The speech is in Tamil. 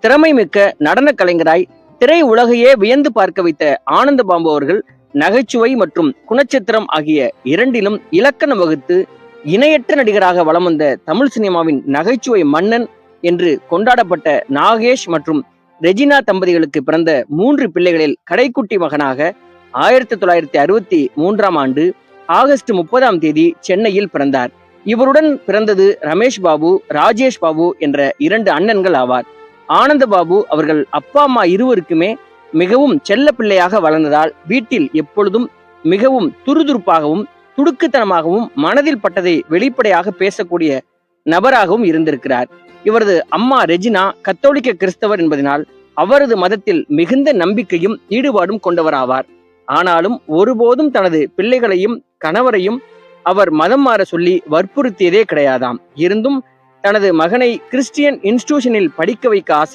திறமை மிக்க நடன கலைஞராய் திரை உலகையே வியந்து பார்க்க வைத்த ஆனந்தபாபு அவர்கள் நகைச்சுவை மற்றும் குணச்சித்திரம் ஆகிய இரண்டிலும் இலக்கணம் வகுத்து இணையற்ற நடிகராக வலம் வந்த தமிழ் சினிமாவின் நகைச்சுவை மன்னன் என்று கொண்டாடப்பட்ட நாகேஷ் மற்றும் ரெஜினா தம்பதிகளுக்கு பிறந்த 3 பிள்ளைகளில் கடைக்குட்டி மகனாக 1963ஆம் ஆண்டு ஆகஸ்ட் 30ஆம் சென்னையில் பிறந்தார். இவருடன் பிறந்தது ரமேஷ் பாபு, ராஜேஷ் பாபு என்ற 2 அண்ணன்கள் ஆவார். ஆனந்தபாபு அவர்கள் அப்பா அம்மா இருவருக்குமே மிகவும் செல்ல பிள்ளையாக வளர்ந்ததால் வீட்டில் எப்பொழுதும் மிகவும் துருதுருப்பாகவும் துடுக்குத்தனமாகவும் மனதில் பட்டதை வெளிப்படையாக பேசக்கூடிய நபராகவும் இருந்திருக்கிறார். இவரது அம்மா ரெஜினா கத்தோலிக்க கிறிஸ்தவர் என்பதனால் அவரது மதத்தில் மிகுந்த நம்பிக்கையும் ஈடுபாடும் கொண்டவராவார். ஆனாலும் ஒருபோதும் தனது பிள்ளைகளையும் கணவரையும் அவர் மதம் மாற சொல்லி வற்புறுத்தியதே கிடையாதாம். இருந்தும் தனது மகனை கிறிஸ்டியன் இன்ஸ்டிடியூஷனில் படிக்க வைக்க ஆசை